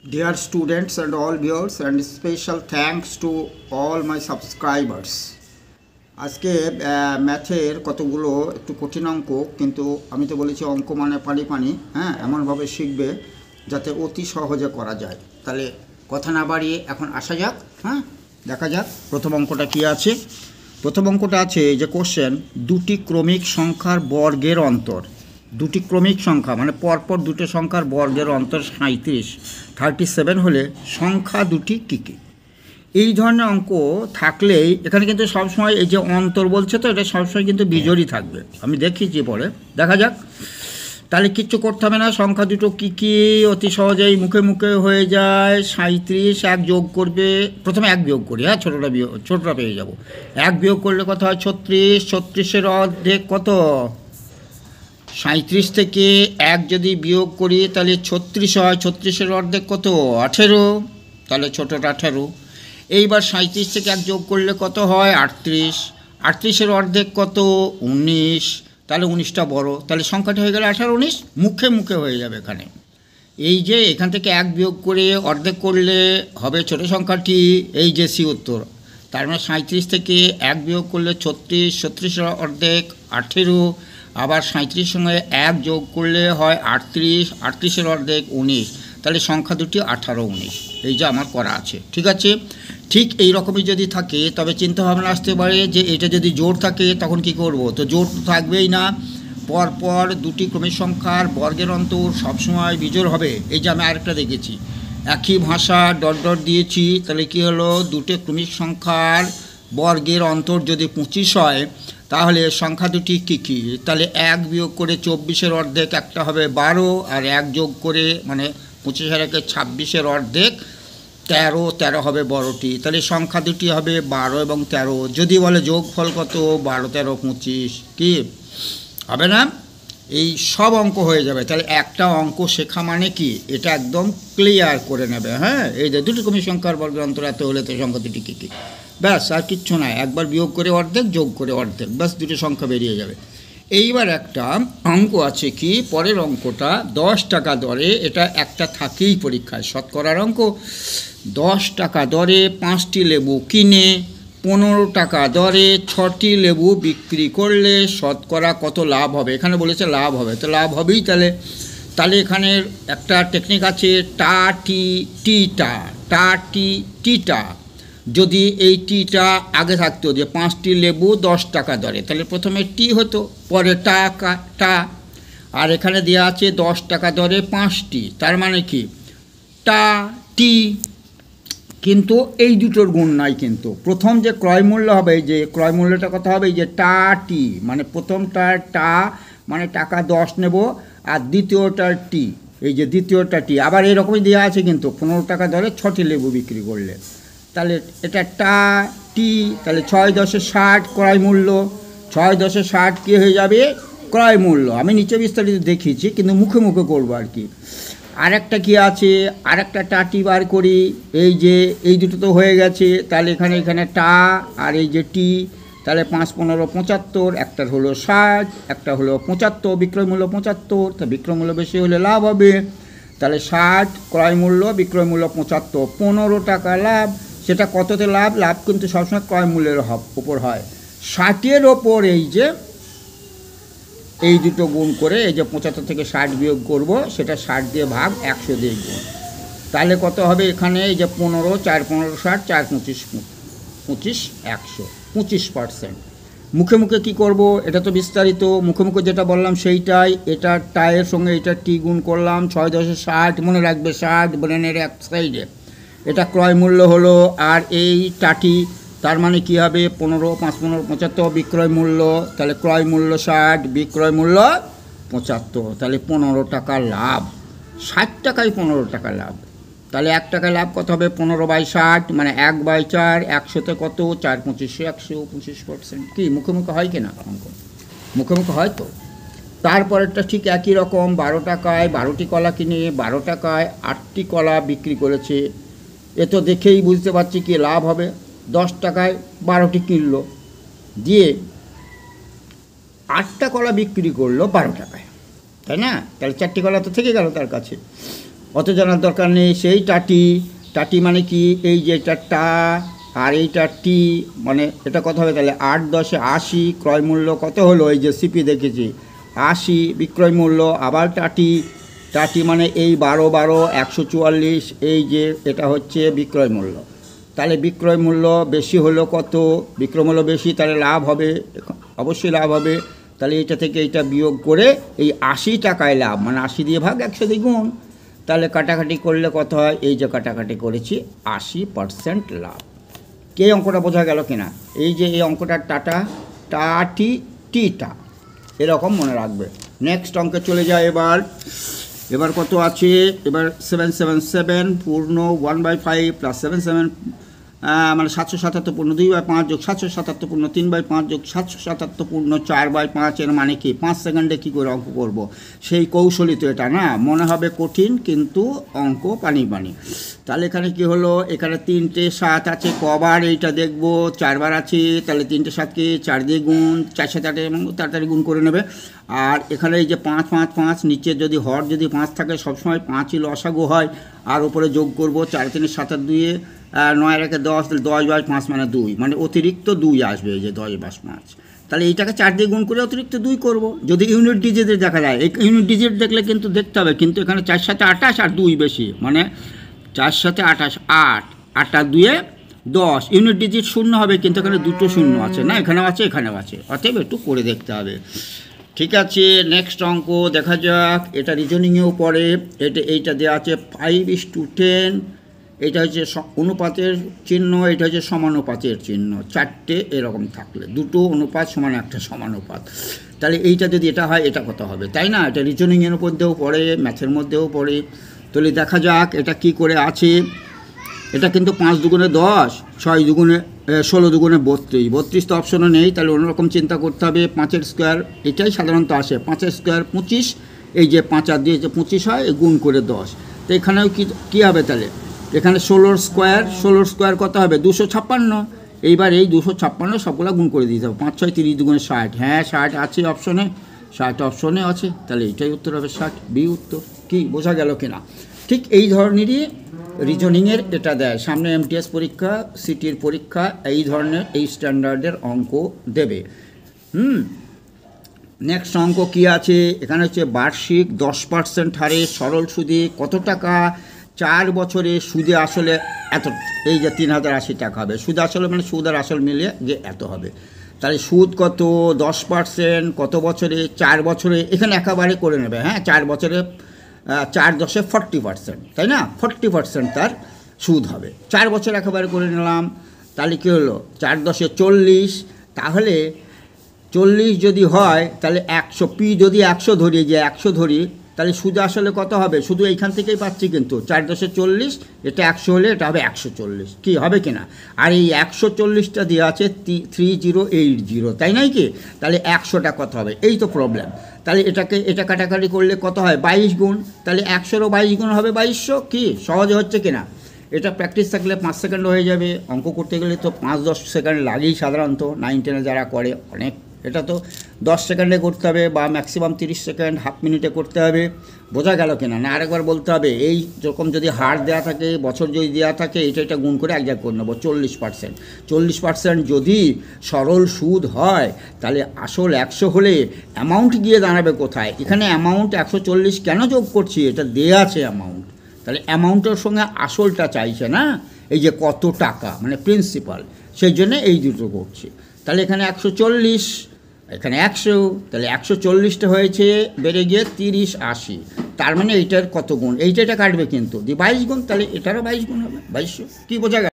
Dear students and all viewers, and special thanks to all my subscribers. আজকে ম্যাথের কতগুলো একটু কঠিন অঙ্ক, কিন্তু আমি তো বলেছি অঙ্ক মানে পানি পানি, হ্যাঁ, এমনভাবে শিখবে যাতে অতি সহজে করা যায়। তাহলে কথা না বাড়িয়ে এখন আসা যাক, হ্যাঁ, দেখা যাক প্রথম অঙ্কটা কী আছে। প্রথম অঙ্কটা আছে যে কোশ্চেন, দুটি ক্রমিক সংখ্যার বর্গের অন্তর, দুটি ক্রমিক সংখ্যা মানে পরপর দুটো সংখ্যার বর্গের অন্তর 37 হলে সংখ্যা দুটি কী কী। এই ধরনের অঙ্ক থাকলেই এখানে কিন্তু সবসময় এই যে অন্তর বলছে তো এটা সবসময় কিন্তু বিজোড়ই থাকবে, আমি দেখিয়েছি পরে, দেখা যাক। তাহলে কিচ্ছু করতে হবে না, সংখ্যা দুটো কী কী অতি সহজেই মুখে মুখে হয়ে যায়। 37, এক যোগ করবে, প্রথমে এক বিয়োগ করি, হ্যাঁ, ছোটোটা পেয়ে যাব। এক বিয়োগ করলে কত হয়? 36, 36-এর অর্ধেক কত? 37 থেকে এক যদি বিয়োগ করি তাহলে 36 হয়, 36-এর অর্ধেক কত? 18, তাহলে ছোটোটা 18। এইবার 37 থেকে এক যোগ করলে কত হয়? 38, 38-এর অর্ধেক কত? 19, তাহলে 19টা বড়, তাহলে সংখ্যাটা হয়ে গেলে 18, 19 মুখে মুখে হয়ে যাবে এখানে। এই যে এখান থেকে এক বিয়োগ করে অর্ধেক করলে হবে ছোটো সংখ্যাটি, এই যে সি উত্তর। তার মানে 37 থেকে এক বিয়োগ করলে 36, 36-এর অর্ধেক 18, আবার 37 সঙ্গে এক যোগ করলে হয় 38, 38-এর অর্ধেক 19, তাহলে সংখ্যা দুটি 18, 19। এই যে আমার করা আছে, ঠিক আছে। ঠিক এই রকমই যদি থাকে তবে চিন্তাভাবনা আসতে পারে যে এটা যদি জোড় থাকে তখন কি করব। তো জোড় তো থাকবেই না, পরপর দুটি ক্রমিক সংখ্যার বর্গের অন্তর সবসময় বিজোড় হবে। এই যে আমি আরেকটা দেখেছি, একই ভাষা ডট ডট দিয়েছি, তাহলে কি হলো? দুটো ক্রমিক সংখ্যার বর্গের অন্তর যদি 25 হয় তাহলে সংখ্যা দুটি কী কী। তাহলে এক বিয়োগ করে 24-এর অর্ধেক একটা হবে 12, আর এক যোগ করে মানে 25-এর একে 26-এর অর্ধেক 13, 13 হবে বড়টি। তাহলে সংখ্যা দুটি হবে 12 এবং 13। যদি বলে যোগফল কত? 12, 13, 25, কি হবে না? এই সব অঙ্ক হয়ে যাবে। তাহলে একটা অঙ্ক শেখা মানে কি, এটা একদম ক্লিয়ার করে নেবে, হ্যাঁ। এই যে দুটি ক্রমিক সংখ্যার বর্গের অন্তর এত হলে তো সংখ্যা দুটি কী কী, ব্যাস, আর কিচ্ছু নয়। একবার বিয়োগ করে অর্ধেক, যোগ করে অর্ধেক, ব্যাস, দুটো সংখ্যা বেরিয়ে যাবে। এইবার একটা অঙ্ক আছে কি, পরের অঙ্কটা 10 টাকা দরে, এটা একটা থাকেই পরীক্ষায়, শতকরার অঙ্ক। 10 টাকা দরে 5টি লেবু কিনে 15 টাকা দরে 6টি লেবু বিক্রি করলে শতকরা কত লাভ হবে। এখানে বলেছে লাভ হবে, তো লাভ হবেই। তাহলে এখানে একটা টেকনিক আছে, টিটা। যদি এই টিটা আগে থাকতো যে 5টি লেবু 10 টাকা দরে, তাহলে প্রথমে টি হতো, পরে টা, আর এখানে দেওয়া আছে 10 টাকা দরে 5টি, তার মানে কি টি। কিন্তু এই দুটোর গুণ নাই, কিন্তু প্রথম যে ক্রয় মূল্য হবে, যে ক্রয় মূল্যটা কত হবে? এই যে টি, মানে প্রথমটার মানে টাকা 10 নেব, আর দ্বিতীয়টার টি, এই যে দ্বিতীয়টা টি আবার এরকমই দেওয়া আছে, কিন্তু 15 টাকা দরে 6টি লেবু বিক্রি করলে, তাহলে এটা টি। তাহলে 6 10 60 ক্রয় মূল্য, 6 10 60 কী হয়ে যাবে? ক্রয় মূল্য। আমি নিচে বিস্তারিত দেখিয়েছি, কিন্তু মুখে মুখে করবো আর কি। আরেকটা কি আছে, আরেকটা টি বার করি, এই যে এই দুটো তো হয়ে গেছে, তাহলে এখানে টা আর এই যে টি, তাহলে 5 15 75, একটা হলো 60, একটা হলো 75, বিক্রয় মূল্য 75, তা বিক্রয় মূল্য বেশি হলে লাভ হবে। তাহলে 60 ক্রয় মূল্য, বিক্রয় মূল্য 75, 15 টাকা লাভ। সেটা কততে লাভ? লাভ কিন্তু সবসময় ক্রয় মূল্যের উপর হয়। 60-এর ওপর এই যে এই দুটো গুণ করে, এই যে 75 থেকে 60 বিয়োগ করব, সেটা 60 দিয়ে ভাগ, 100 দিয়ে গুণ, তাহলে কত হবে? এখানে এই যে 15, 4 15 60, 4 25 25, 100, 25%। মুখে মুখে কি করব? এটা তো বিস্তারিত, মুখে মুখে যেটা বললাম সেইটাই। এটা টায়ের সঙ্গে এটা টি গুণ করলাম, 6 10 60, মনে রাখবে 60 ব্রেনের এক সাইডে। এটা ক্রয় মূল্য হলো, আর এই টাটি, তার মানে কি হবে? 15 5 15 75 বিক্রয় মূল্য, তাহলে ক্রয় মূল্য 60, বিক্রয় মূল্য 75, তাহলে 15 টাকা লাভ। 60 টাকায় 15 টাকা লাভ, তাহলে 1 টাকায় লাভ কত হবে? 15/60, মানে 1/4, 100তে কত? 4 25 100, 25%। কি মুখে মুখে হয় কিনা অঙ্ক? মুখে মুখে হয় তো। তারপরেরটা ঠিক একই রকম, 12 টাকায় 12টি কলা কিনে 12 টাকায় 8টি কলা বিক্রি করেছে। এ তো দেখেই বুঝতে পারছি কি লাভ হবে। 10 টাকায় 12টি কিনলো, দিয়ে 8টা কলা বিক্রি করলো 12 টাকায়, তাই না? তাহলে 4টি কলা তো থেকে গেল তার কাছে। অত জানার দরকার নেই। সেই টাটি, টাটি মানে কি, এই যে এটা টা আর এইটা টি, মানে এটা কত হবে তাহলে 8 10 80, ক্রয় মূল্য কত হলো, এই যে সিপি দেখেছি 80, বিক্রয় মূল্য আবার টাটি, টাটি মানে এই 12 12 144, এই যে এটা হচ্ছে বিক্রয় মূল্য। তাহলে বিক্রয় মূল্য বেশি হলো কত, বিক্রয় মূল্য বেশি, তাহলে লাভ হবে, অবশ্যই লাভ হবে। তাহলে এইটা থেকে এইটা বিয়োগ করে এই 80 টাকায় লাভ, মানে 80 দিয়ে ভাগ 100 দিয়ে গুণ, তাহলে কাটাকাটি করলে কত হয়, এই যে কাটাকাটি করেছি 80% লাভ। কে অঙ্কটা বোঝা গেল কিনা? এই যে এই অঙ্কটা টাটা টাটি টিটা, এরকম মনে রাখবে। নেক্সট অঙ্কে চলে যায়। এবার কত আছে, এবার 777 পূর্ণ 1/5 প্লাস 77 মানে 777 পূর্ণ 2/5 যোগ 777 পূর্ণ 3/5 যোগ 777 পূর্ণ 4/5, এর মানে কি 5 সেকেন্ডে কী করে অঙ্ক করব, সেই কৌশলী তো এটা না, মনে হবে কঠিন কিন্তু অঙ্ক পানি পানি। তাহলে এখানে কি হলো, এখানে 3টে 7 আছে, কবার এইটা দেখব, 4বার আছে, তাহলে 3টে 7কে 4 দিয়ে গুণ, 4 7 8 এবং তাড়াতাড়ি গুণ করে নেবে। আর এখানে এই যে 5 5 5, নিচে যদি হর যদি 5 থাকে সবসময় 5ই লসাগু হয়, আর উপরে যোগ করব 4 3 7 আর 2 9 আর 1 10, 10/5 মানে 2, মানে অতিরিক্ত 2 আসবে, এই যে 10/5। তাহলে এইটাকে 4 দিয়ে গুণ করে অতিরিক্ত 2 করব। যদি ইউনিট ডিজিটে দেখা যায়, এই ইউনিট ডিজিট দেখলে কিন্তু দেখতে হবে, কিন্তু এখানে 4 7 28 আর 2 বেশি, মানে 4 7 28 8, 8 আর 2 10, ইউনিট ডিজিট শূন্য হবে, কিন্তু এখানে দুটো শূন্য আছে না, এখানেও আছে এখানেও আছে, অতএব একটু করে দেখতে হবে। ঠিক আছে, নেক্সট অঙ্ক দেখা যাক। এটা রিজনিংয়েও পড়ে, এইটা দেওয়া আছে 5:10, এটা হচ্ছে অনুপাতের চিহ্ন, এটা হচ্ছে সমানুপাতের চিহ্ন, 4টে এরকম থাকলে 2টো অনুপাত সমান 1টা সমানুপাত, তাহলে এইটা যদি এটা হয় এটা কত হবে, তাই না? এটা রিজনিংয়ের মধ্যেও পড়ে, ম্যাথের মধ্যেও পড়ে। তাহলে দেখা যাক এটা কি করে আছে। এটা কিন্তু 5 দুগুণে 10, 6 দুগুণে 16 দুগুণে 32, 32 তো অপশনও নেই, তাহলে অন্যরকম চিন্তা করতে হবে। 5-এর স্কোয়ার, এটাই সাধারণত আসে, 5-এর স্কোয়ার 25, এই যে 5 আর দিয়ে যে 25 হয়, গুণ করে 10, তো এখানেও কী হবে তাহলে, এখানে 16-র স্কোয়ার কত হবে, 256। এইবার এই 256 সবগুলো গুণ করে দিতে হবে, 5 6 30 দুগুণে 60, হ্যাঁ 60 আছে অপশনে, 60 অপশনে আছে, তাহলে এইটাই উত্তর হবে 60, বি উত্তর। কি বোঝা গেল কিনা? ঠিক এই ধরনেরই রিজনিংয়ের এটা দেয়, সামনে এমটিএস পরীক্ষা, সিটির পরীক্ষা, এই ধরনের এই স্ট্যান্ডার্ডের অঙ্ক দেবে। নেক্সট অঙ্ক কী আছে, এখানে হচ্ছে বার্ষিক 10% হারে সরল সুদে কত টাকা, 4 বছরে সুদে আসলে এত, এই যে 3080 টাকা হবে, সুদ আসলে মানে সুদ আর আসল মিলিয়ে যে এত হবে। তাহলে সুদ কত, 10%, কত বছরে, 4 বছরে, এখানে একেবারে করে নেবে, হ্যাঁ 4 বছরে 4 10 40%, তাই না, 40% তার সুদ হবে, 4 বছর একেবারে করে নিলাম। তাহলে কী হলো, 4 10 40, তাহলে 40 যদি হয় তাহলে 100, পি যদি 100 ধরি, যে 100 ধরি, তাহলে সুদ আসলে কত হবে, শুধু এইখান থেকেই পাচ্ছি, কিন্তু 4 10 40, এটা 100 হলে এটা হবে 140, কি হবে কিনা? আর এই 140টা দেওয়া আছে 3080, তাই নয় কি? তাহলে 100টা কত হবে, এই তো প্রবলেম। তাহলে এটা কাটাকাটি করলে কত হয়, 22 গুণ, তাহলে 100-রও 22 গুণ হবে 2200, কি সহজে হচ্ছে কিনা? এটা প্র্যাকটিস থাকলে 5 সেকেন্ড হয়ে যাবে, অঙ্ক করতে গেলে তো 5-10 সেকেন্ড লাগেই সাধারণত, 9-10 যারা করে অনেক, এটা তো 10 সেকেন্ডে করতে হবে, বা ম্যাক্সিমাম 30 সেকেন্ড, হাফ মিনিটে করতে হবে। বোঝা গেল কিনা? না আরেকবার বলতে হবে, এই যখন যদি হার দেওয়া থাকে, বছর যদি দেওয়া থাকে, এটা গুণ করে এক জায়গায় করে নেবো, 40%, 40% যদি সরল সুদ হয়, তাহলে আসল 100 হলে অ্যামাউন্ট গিয়ে দাঁড়াবে কোথায়? এখানে অ্যামাউন্ট 140 কেন যোগ করছি, এটা দেওয়া আছে অ্যামাউন্ট, তাহলে অ্যামাউন্টের সঙ্গে আসলটা চাইছে না, এই যে কত টাকা মানে প্রিন্সিপাল, সেই জন্য এই দুটো করছি। তাহলে এখানে 140, এখানে 100, তাহলে 140টা হয়েছে, বেড়ে গিয়ে 3080, তার মানে এইটার কত গুণ, এইটা কাটবে কিন্তু 22 গুণ, তাহলে এটারও 22 গুণ হবে, 2200। কী বোঝা গেল?